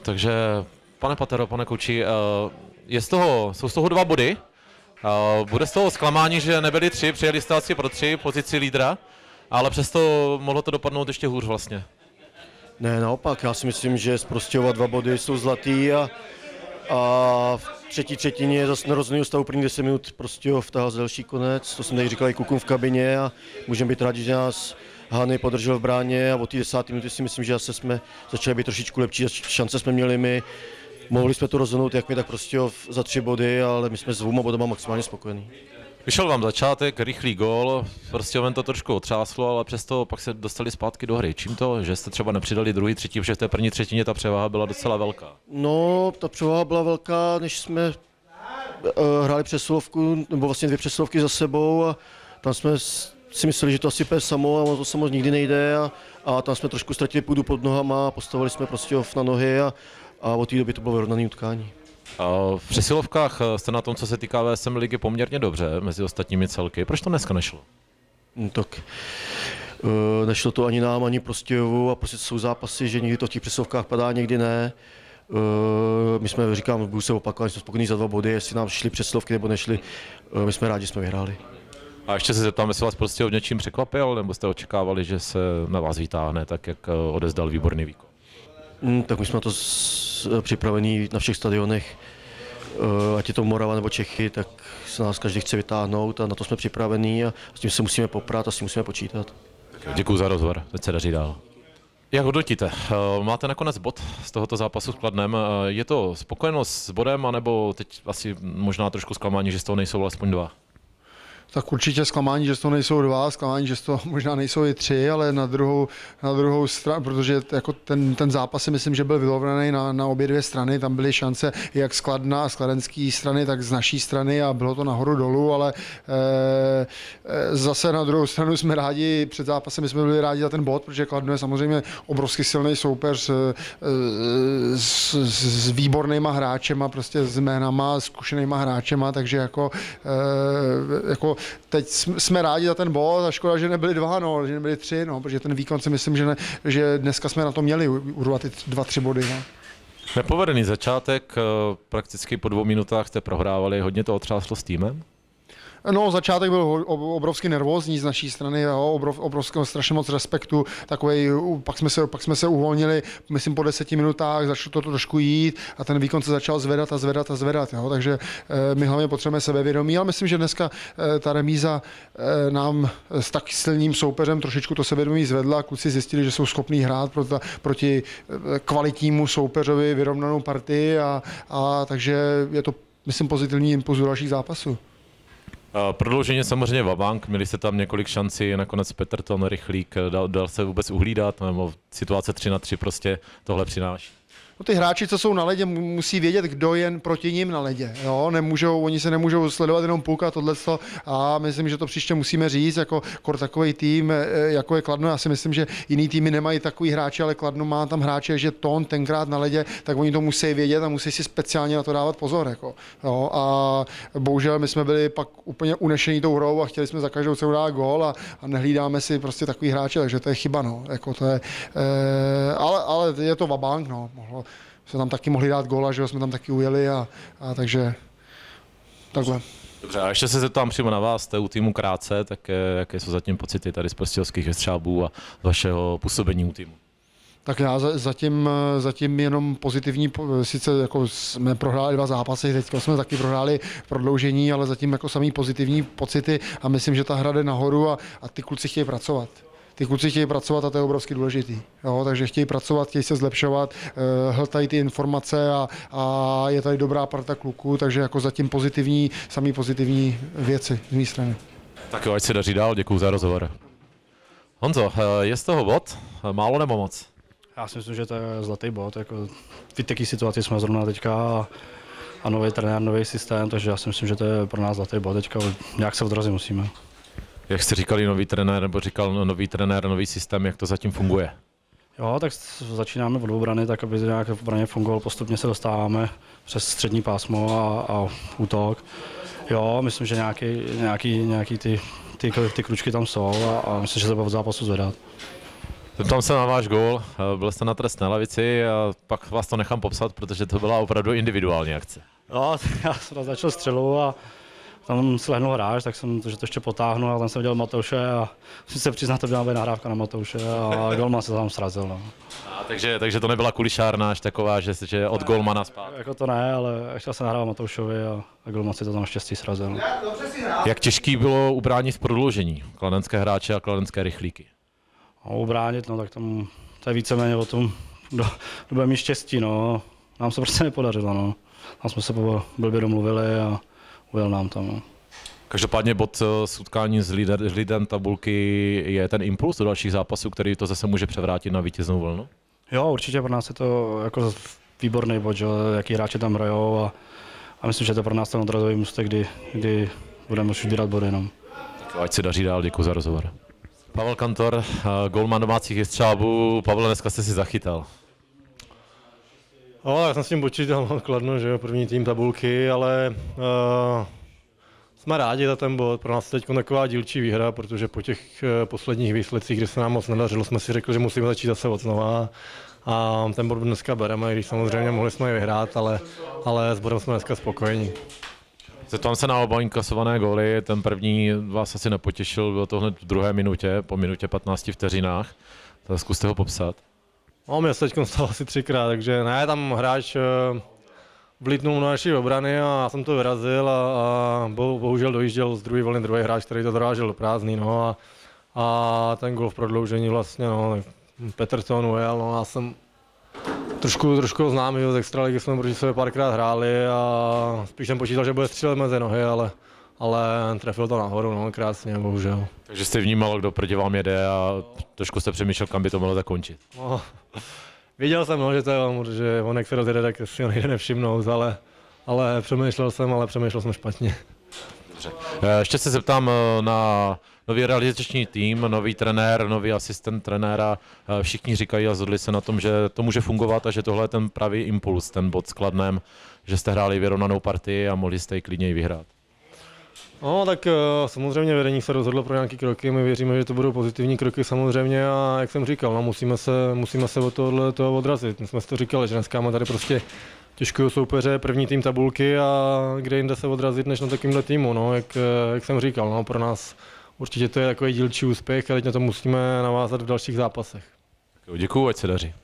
Takže, pane Patero, pane Kuči, jsou z toho 2 body. Bude z toho zklamání, že nebyli 3, přijeli jste asi pro 3 pozici lídra, ale přesto mohlo to dopadnout ještě hůř vlastně. Ne, naopak, já si myslím, že z Prostějova 2 body jsou zlatý a v třetí třetině zase na rozdílného stavu první 10 minut Prostějov vtáhl z další konec, to jsem tady říkal i klukům v kabině a můžeme být rádi, že nás Hany podržel v bráně a od té 10. minuty si myslím, že zase jsme začali být trošičku lepší, šance jsme měli my, mohli jsme to rozhodnout jak my, tak Prostějov za 3 body, ale my jsme s 2 bodama maximálně spokojení. Vyšel vám začátek, rychlý gól, Prostějovem to trošku otřáslo, ale přesto pak se dostali zpátky do hry. Čím to, že jste třeba nepřidali druhý, třetí, protože v té první třetině ta převaha byla docela velká? No, ta převaha byla velká, než jsme hráli přesilovku, nebo vlastně 2 přesilovky za sebou a tam jsme si mysleli, že to asi půjde samo a ono to samo nikdy nejde a tam jsme trošku ztratili půdu pod nohama a postavili jsme Prostějov na nohy a od té doby to bylo vyrovnané utkání. V přesilovkách jste na tom, co se týká VSM ligy, poměrně dobře mezi ostatními celky. Proč to dneska nešlo? Tak nešlo to ani nám, ani Prostějovu a prostě jsou zápasy, že někdy to v těch přesilovkách padá, někdy ne. My jsme, říkám, budu se opakovat, jsme spokojení za 2 body, jestli nám šly přesilovky nebo nešly, my jsme rádi, že jsme vyhráli. A ještě se zeptám, jestli vás Prostějov něčím překvapil, nebo jste očekávali, že se na vás vytáhne, tak jak odezdal výborný výkon? Tak my jsme na to připravení na všech stadionech, ať je to Morava nebo Čechy, tak se nás každý chce vytáhnout a na to jsme připravení a s tím se musíme poprat a s tím musíme počítat. Děkuji za rozhovor, teď se daří dál. Jak hodnotíte? Máte nakonec bod z tohoto zápasu s Kladnem. Je to spokojenost s bodem, anebo teď asi možná trošku zklamání, že z toho nejsou alespoň 2? Tak určitě zklamání, že z toho nejsou 2, zklamání, že z toho možná nejsou i 3, ale na druhou stranu, protože jako ten zápas si myslím, že byl vyrovnaný na obě 2 strany, tam byly šance jak z Kladna a z kladenské strany, tak z naší strany a bylo to nahoru dolů, ale zase na druhou stranu jsme rádi, před zápasem jsme byli rádi za ten bod, protože Kladno je samozřejmě obrovský silný soupeř s výbornýma hráčema, prostě s jménama, zkušenýma hráčema, takže jako teď jsme rádi za ten bod a škoda, že nebyli 2, že nebyli 3, protože ten výkon si myslím, že dneska jsme na to měli urvat ty 2-3 body. No. Nepovedený začátek, prakticky po 2 minutách jste prohrávali, hodně to otřáslo s týmem? No, začátek byl obrovsky nervózní z naší strany, jo, obrovského strašně moc respektu, takovej, pak jsme se uvolnili, myslím po 10 minutách, začalo to trošku jít a ten výkon se začal zvedat, jo, takže my hlavně potřebujeme sebevědomí, ale myslím, že dneska ta remíza nám s tak silným soupeřem trošičku to sebevědomí zvedla, kluci zjistili, že jsou schopní hrát proti kvalitnímu soupeřovi vyrovnanou partii a takže je to, myslím, pozitivní impuls do dalších zápasů. Prodlouženě samozřejmě vabank, měli jste tam několik šancí, nakonec Peterton, Rychlík, dal se vůbec uhlídat, nebo situace 3-3 prostě tohle přináší? No, ty hráči, co jsou na ledě, musí vědět, kdo je proti nim na ledě. Jo? Oni se nemůžou sledovat jenom puk a tohleto a myslím, že to příště musíme říct, jako takový tým, jako je Kladno. Já si myslím, že jiný týmy nemají takový hráči, ale Kladno má tam hráče, že Ton tenkrát na ledě, tak oni to musí vědět a musí si speciálně na to dávat pozor. Jako. Jo? A bohužel my jsme byli pak úplně unešení tou hrou a chtěli jsme za každou cenu dát gól a nehlídáme si prostě takový hráče, takže to je chyba. No. Jako to je, ale je to vabank, no. Jsme tam taky mohli dát góla, že jsme tam taky ujeli a takže takhle. Dobře, a ještě se zeptám přímo na vás, jste u týmu krátce, tak jaké jsou zatím pocity tady z prostějovských Jestřábů a vašeho působení u týmu? Tak já zatím jenom pozitivní, sice jako jsme prohráli 2 zápasy, teď jsme taky prohráli prodloužení, ale zatím jako samý pozitivní pocity a myslím, že ta hra jde nahoru a ty kluci chtějí pracovat. Ty kluci chtějí pracovat a to je obrovsky důležitý. Jo, takže chtějí pracovat, chtějí se zlepšovat, hltají ty informace a je tady dobrá parta kluků, takže jako zatím samý pozitivní věci z mé strany. Tak jo, ať se daří dál, děkuju za rozhovor. Honzo, je z toho bod? Málo nebo moc? Já si myslím, že to je zlatý bod. Jako v takové situaci jsme zrovna teďka a nový trenér, nový systém, takže já si myslím, že to je pro nás zlatý bod teďka. Nějak se odrazit musíme. Jak jste říkali nový trenér, nebo říkal nový trenér, nový systém, jak to zatím funguje? Jo, tak začínáme od obrany, tak aby to nějak v obraně fungovalo, postupně se dostáváme přes střední pásmo a útok. Jo, myslím, že nějaký ty kručky tam jsou a myslím, že se bude v zápasu zvedat. Zeptám se na váš gól, byl jste na trestné lavici a pak vás to nechám popsat, protože to byla opravdu individuální akce. No, já jsem začal střelu a tam slehnul hráč, tak jsem to ještě potáhnul a tam jsem viděl Matouše a musím se přiznat, to byla nahrávka na Matouše a golman se tam srazil. No. Takže to nebyla kulišárna až taková, že od golmana zpátky. Jako to ne, ale chtěl jsem nahrát Matoušovi a golman si to tam štěstí srazil. No. Jak těžký bylo ubránit v prodloužení kladenské hráče a kladenské rychlíky? A ubránit, no tak tam to je víceméně o tom, kdo bude mít štěstí, no. Nám se prostě nepodařilo, no. Tam jsme se blbě domluvili a ujel nám tam, no. Každopádně bod z utkání s lídrem tabulky je ten impuls do dalších zápasů, který to zase může převrátit na vítěznou vlnu? Jo, určitě pro nás je to jako výborný bod, že, jaký hráči tam hrajou a myslím, že to je pro nás ten odrazový můstek, kdy budeme už vybírat body. No. Ať se daří dál, děkuji za rozhovor. Pavel Kantor, golman domácích Jestřábů. Pavel, dneska jste si zachytal. No, já jsem s tím počítal, Kladno, že jo, první tým tabulky, ale jsme rádi za ten bod. Pro nás teď taková dílčí výhra, protože po těch posledních výsledcích, kdy se nám moc nedařilo, jsme si řekli, že musíme začít zase od znova. A ten bod dneska bereme, když samozřejmě mohli jsme je vyhrát, ale s bodem jsme dneska spokojení. Zeptám se na oba inkasované góly. Ten první vás asi nepotěšil, bylo to hned v druhé minutě, po minutě 15 vteřinách. Tak zkuste ho popsat. No, mě se teď stalo asi 3krát, takže ne, tam hráč vlítnul do naší obrany a já jsem to vyrazil a bohužel dojížděl z druhé vlny druhý hráč, který to dorážel do prázdný, no a ten gol v prodloužení vlastně, no, Peterson ujel, no, já jsem trošku známý z extraligy, jsme proti sobě párkrát hráli a spíš jsem počítal, že bude střílet mezi nohy, ale trefil to nahoru, no, krásně, bohužel. Takže jste vnímal, kdo proti vám jede a trošku jste přemýšlel, kam by to mohlo zakončit. No, věděl jsem, no, že to je on, že on, jak se rozjede, tak si ho nejde nevšimnout, ale přemýšlel jsem špatně. Dobře. Ještě se zeptám na nový realizační tým, nový trenér, nový asistent trenéra. Všichni říkají a zhodli se na tom, že to může fungovat a že tohle je ten pravý impuls, ten bod s Kladnem, že jste hráli vyrovnanou partii a mohli jste ji klidně i vyhrát. No, tak samozřejmě vedení se rozhodlo pro nějaké kroky, my věříme, že to budou pozitivní kroky samozřejmě a jak jsem říkal, no, musíme se od toho odrazit. My jsme si to říkali, že dneska máme tady prostě těžkého soupeře, první tým tabulky a kde jinde se odrazit než na takovýmhle týmu, no, jak jsem říkal, no, pro nás určitě to je takový dílčí úspěch a teď na to musíme navázat v dalších zápasech. Děkuju, ať se daří.